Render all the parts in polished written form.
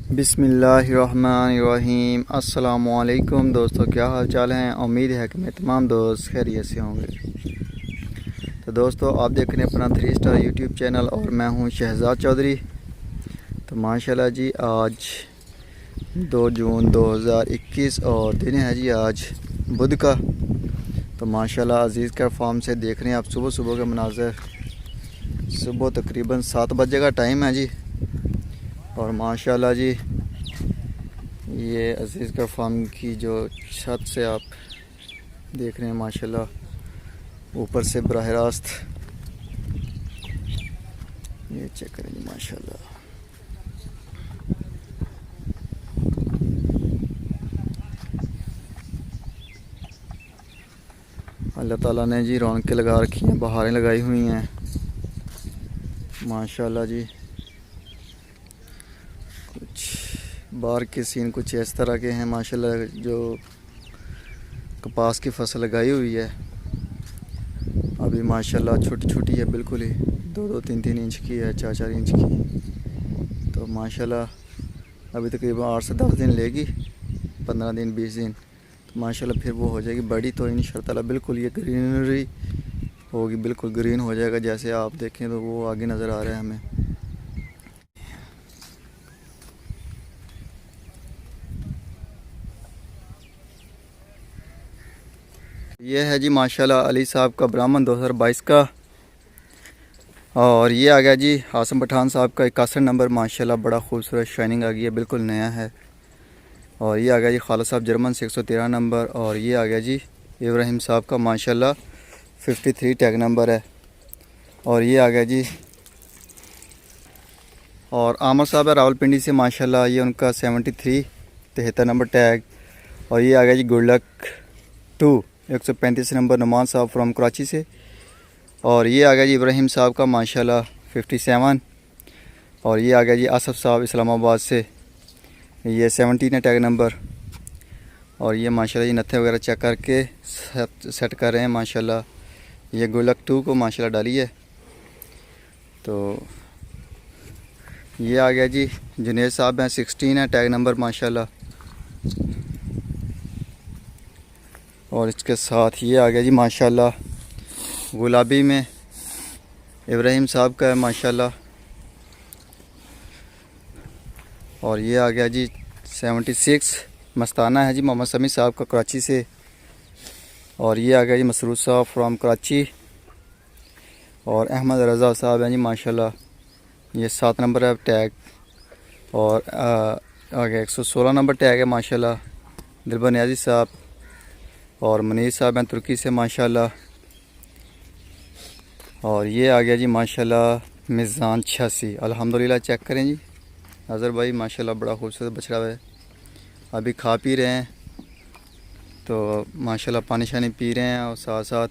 बिस्मिल्लाहिर्रहमानिर्रहीम। अस्सलामुअलैकुम दोस्तों, क्या हाल चाल हैं। उम्मीद है कि मैं तमाम दोस्त खैरियत से होंगे। तो दोस्तों, आप देख रहे हैं अपना 3 स्टार यूट्यूब चैनल और मैं हूं शहजाद चौधरी। तो माशाल्लाह जी, आज 2 जून 2021 और दिन है जी आज बुध का। तो माशाल्लाह अज़ीज़ का फार्म से देख रहे हैं आप सुबह सुबह के मनाज़र। सुबह तकरीबन 7 बजे का टाइम है जी। और माशाल्लाह जी, ये अज़ीज़ का फार्म की जो छत से आप देख रहे हैं माशाल्लाह, ऊपर से बराह रास्त ये चेक करें जी माशाल्लाह। अल्लाह ताला ने जी रौनकें लगा रखी हैं, बहारें लगाई हुई हैं माशाल्लाह जी। कुछ बाहर के सीन कुछ इस तरह के हैं माशाल्लाह। जो कपास की फसल लगाई हुई है अभी माशाल्लाह छोटी छोटी है, बिल्कुल ही 2-3 इंच की है, 4-4 इंच की। तो माशाल्लाह अभी तकरीबन 8 से 10 दिन लेगी, 15 दिन 20 दिन, तो माशाल्लाह फिर वो हो जाएगी बड़ी। तो इंशाअल्लाह बिल्कुल ये ग्रीनरी होगी, बिल्कुल ग्रीन हो जाएगा। जैसे आप देखें तो वो आगे नज़र आ रहा है हमें। ये है जी माशाल्लाह अली साहब का ब्राह्मण 2022 का। और ये आ गया जी आसम पठान साहब का 61 नंबर। माशाल्लाह बड़ा खूबसूरत शाइनिंग आ गई है, बिल्कुल नया है। और ये आ गया जी खालिद साहब जर्मन से 113 नंबर। और ये आ गया जी इब्राहिम साहब का माशाल्लाह 53 टैग नंबर है। और ये आ गया जी और आमर साहब है रावलपिंडी से माशाल्लाह, ये उनका 73 नंबर टैग। और ये आ गया जी गुडलक 2 135 नंबर नुमान साहब फ्रॉम कराची से। और ये आ गया जी इब्राहिम साहब का माशाल्लाह 57। और ये आ गया जी आसफ़ साहब इस्लामाबाद से, ये 17 है टैग नंबर। और ये माशाल्लाह ये नत्थे वगैरह चेक करके सेट कर रहे हैं माशाल्लाह। ये गुडलक 2 को माशाल्लाह डाली है। तो ये आ गया जी जुनेद साहब हैं, 16 है टैग नंबर माशाल्लाह। और इसके साथ ये आ गया जी माशाल्लाह गुलाबी में इब्राहिम साहब का है माशाल्लाह। और ये आ गया जी 76 मस्ताना है जी मोहम्मद समी साहब का कराची से। और ये आ गया जी मसरूर साहब फ्रॉम कराची। और अहमद रज़ा साहब हैं जी माशाल्लाह, ये 7 नंबर है टैग। और आ गया 116 नंबर टैग है माशाल्लाह दिलबर नियाजी साहब। और मनीर साहब हैं तुर्की से माशाल्लाह। और ये आ गया जी माशाल्लाह मिज़ान 86। अल्हम्दुलिल्लाह चेक करें जी नज़र भाई, माशाल्लाह बड़ा खूबसूरत बछड़ा है। अभी खा पी रहे हैं तो माशाल्लाह पानी शानी पी रहे हैं और साथ साथ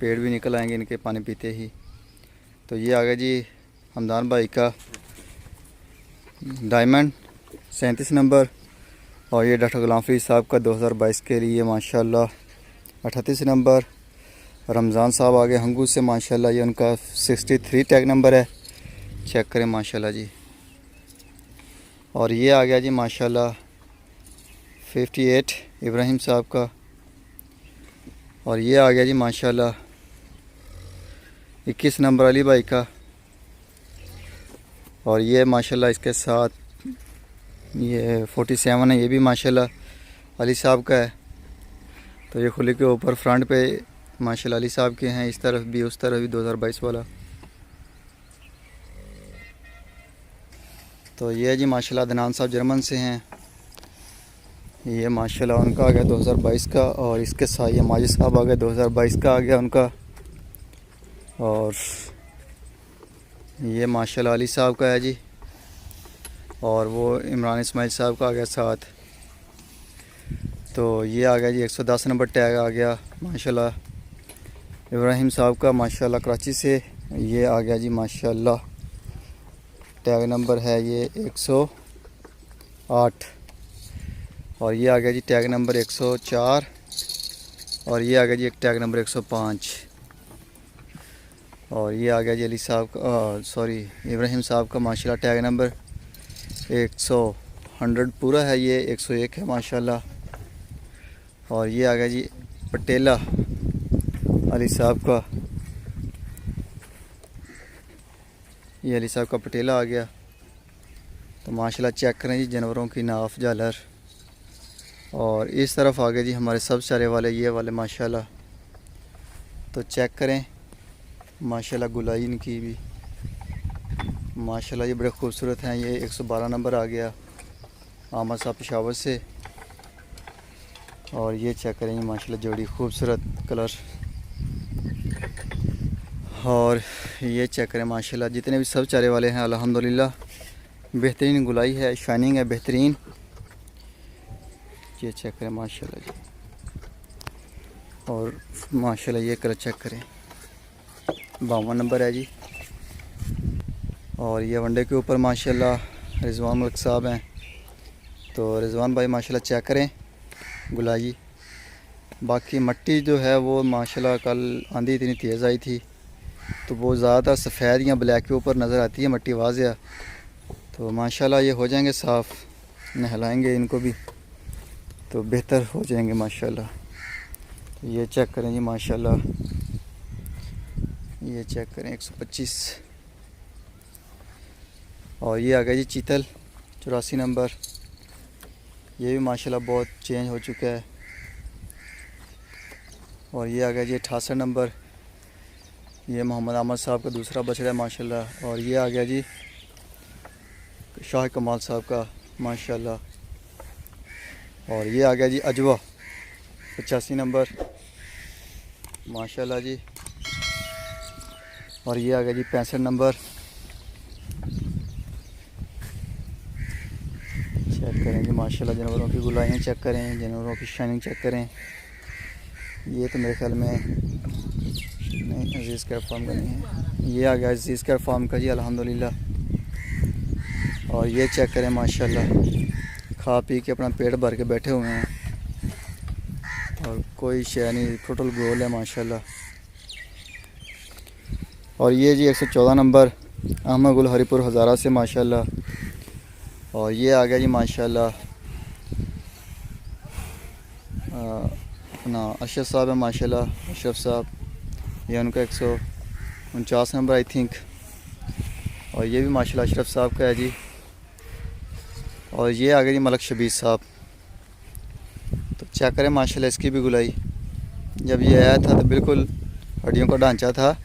पेड़ भी निकल आएंगे इनके पानी पीते ही। तो ये आ गया जी हमदान भाई का डायमंड 37 नंबर। और ये डॉक्टर गुलाम फरीद साहब का 2022 के लिए माशाल्लाह 38 नंबर। रमज़ान साहब आगे हंगू से माशाल्लाह, ये उनका 63 टैग नंबर है, चेक करें माशाल्लाह जी। और ये आ गया जी माशाल्लाह 58 इब्राहिम साहब का। और ये आ गया जी माशाल्लाह 21 नंबर अली भाई का। और ये माशाल्लाह इसके साथ ये 47 है, ये भी माशाल्लाह अली साहब का है। तो ये खुले के ऊपर फ्रंट पे माशाल्लाह अली साहब के हैं, इस तरफ भी उस तरफ भी 2022 वाला। तो ये जी माशाल्लाह अदनान साहब जर्मन से हैं, ये माशाल्लाह उनका आ गया 2022 का। और इसके साथ ये माजिद साहब आ गए 2022 का आ गया उनका। और ये माशाल्लाह अली साहब का है जी। और वो इमरान इस्माइल साहब का आ गया साथ। तो ये आ गया जी 110 नंबर टैग आ गया माशाल्लाह इब्राहिम साहब का माशाल्लाह कराची से। ये आ गया जी माशाल्लाह टैग नंबर है ये 108। और ये आ गया जी टैग नंबर 104। और ये आ गया जी एक टैग नंबर 105। और ये आ गया जी अली साहब का सॉरी इब्राहिम साहब का माशाल्लाह टैग नंबर 100 पूरा है, ये 101 है माशाल्लाह। और ये आ गया जी पटेला अली साहब का, ये अली साहब का पटेला आ गया। तो माशाल्लाह चेक करें जी जानवरों की नाफ झालर। और इस तरफ आ गए जी हमारे सब चारे वाले, ये वाले माशाल्लाह। तो चेक करें माशाल्लाह गुलाई इनकी भी माशाल्लाह, ये बड़े खूबसूरत हैं। ये 112 नंबर आ गया आमद साहब पेशावर से। और ये चेक करें माशाल्लाह जोड़ी खूबसूरत कलर। और ये चेक करें माशाल्लाह जितने भी सब चारे वाले हैं अल्हम्दुलिल्लाह बेहतरीन गुलाई है, शाइनिंग है बेहतरीन। ये चेक करें माशाल्लाह जी। और माशाल्लाह ये कलर चेक करें 52 नंबर है जी। और ये वनडे के ऊपर माशाल्लाह रिजवान मलिक साहब हैं। तो रिजवान भाई माशाल्लाह चेक करें गुलाई। बाकी मट्टी जो है वो माशाल्लाह कल आंधी इतनी तेज़ आई थी तो वो ज़्यादातर सफ़ेद या ब्लैक के ऊपर नज़र आती है मट्टी वाज़िया। तो माशाल्लाह ये हो जाएंगे साफ़, नहलाएंगे इनको भी तो बेहतर हो जाएंगे माशाल्लाह। तो ये चेक करें जी माशाल्लाह, ये चेक करें 125। और ये आ गया जी चीतल 84 नंबर, ये भी माशाल्लाह बहुत चेंज हो चुका है। और ये आ गया जी 68 नंबर, ये मोहम्मद अहमद साहब का दूसरा बछड़ा है माशाल्लाह। और ये आ गया जी शाह कमाल साहब का माशाल्लाह। और ये आ गया जी अजवा 85 नंबर माशाल्लाह जी। और ये आ गया जी 65 नंबर। चेक करें जी माशाल्लाह जानवरों की गुलाइयाँ चेक करें, जानवरों की शाइनिंग चेक करें। ये तो मेरे ख्याल में नहीं अजीज़ केयर फार्म का नहीं है, ये आ गया अजीज़ केयर फार्म का जी अल्हम्दुलिल्लाह। और ये चेक करें माशाल्लाह खा पी के अपना पेट भर के बैठे हुए हैं और कोई शय नहीं, टोटल गोल है माशाल्लाह। और ये जी 114 नंबर अहमद गुल हरीपुर हज़ारा से माशाल्लाह। और ये आ गया जी माशाल्लाह अपना अशरफ साहब है माशाल्लाह, अशरफ साहब, ये उनका 149 नंबर आई थिंक। और ये भी माशाल्लाह अशरफ साहब का है जी। और ये आ गया जी मलक शबीर साहब। तो चेक करें माशाल्लाह इसकी भी गुलाई, जब ये आया था तो बिल्कुल हड्डियों का ढांचा था।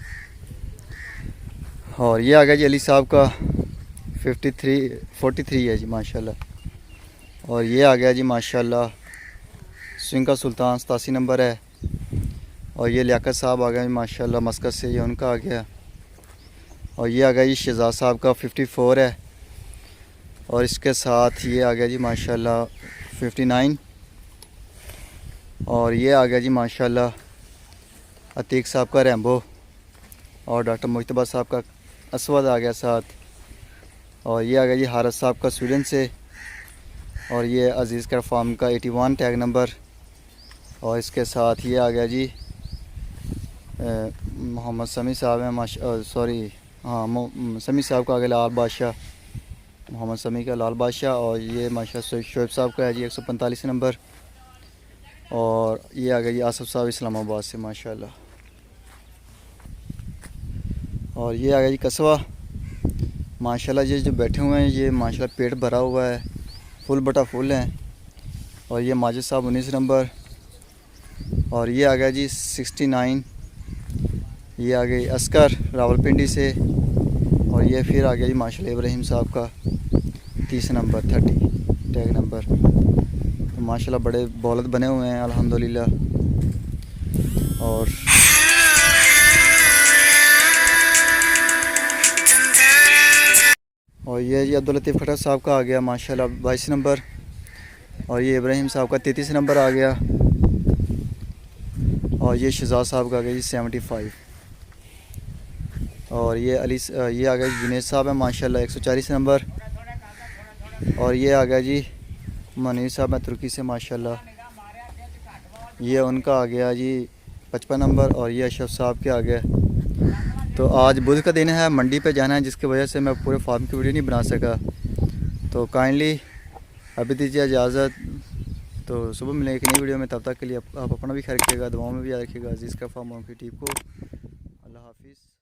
और ये आ गया जी अली साहब का 43 है जी माशाल्लाह। और ये आ गया जी माशाल्लाह स्विंग का सुल्तान 87 नंबर है। और ये लियाकत साहब आ गए माशाल्लाह मस्कत से, ये उनका आ गया। और ये आ गया जी शहजाद साहब का 54 है। और इसके साथ ये आ गया जी माशाल्लाह 59। और ये आ गया जी माशाल्लाह अतीक साहब का रैम्बो। और डॉक्टर मुश्तबा साहब का असवद आ गया साथ। और ये आ गया जी हारस साहब का स्वीडन से। और ये अजीज़ केयर फार्म का 81 टैग नंबर। और इसके साथ ये आ गया जी मोहम्मद समी साहब हैं सॉरी समी साहब का आ गया लाल बादशाह, मोहम्मद समी का लाल बादशाह। और ये माशाल्लाह शोएब साहब का है जी 145 नंबर। और ये आ गया जी आसफ साहब इस्लामाबाद से माशाल्लाह। और ये आ गया जी कस्बा माशाल्लाह, ये जो बैठे हुए हैं ये माशाल्लाह पेट भरा हुआ है, फुल बटा फुल हैं। और ये माजिद साहब 19 नंबर। और ये आ गया जी 69, ये आ गई अस्कर रावलपिंडी से। और ये फिर आ गया जी माशाल्लाह इब्राहिम साहब का 30 नंबर 30 टैग नंबर। तो माशाल्लाह बड़े बौलत बने हुए हैं अल्हम्दुलिल्लाह। और ये जी अब्दुल लतीफ़ खट्टर साहब का आ गया माशाल्लाह 22 नंबर। और ये इब्राहिम साहब का 33 नंबर आ गया। और ये शहजाद साहब का आ गया जी 75। और ये ये आ गया जुनेद साहब है माशाल्लाह 140 नंबर। और ये आ गया जी मनीर साहब है तुर्की से माशाल्लाह, ये उनका आ गया जी 55 नंबर। और ये अशरफ साहब के आ गया। तो आज बुध का दिन है, मंडी पे जाना है जिसकी वजह से मैं पूरे फार्म की वीडियो नहीं बना सका। तो काइंडली अभी दीजिए इजाज़त। तो सुबह मिलेंगे एक नई वीडियो में, तब तक के लिए आप अपना भी ख्याल रखिएगा, दुआओं में भी याद रखिएगा। अजीज़ का फार्म की टीम को अल्लाह हाफिज़।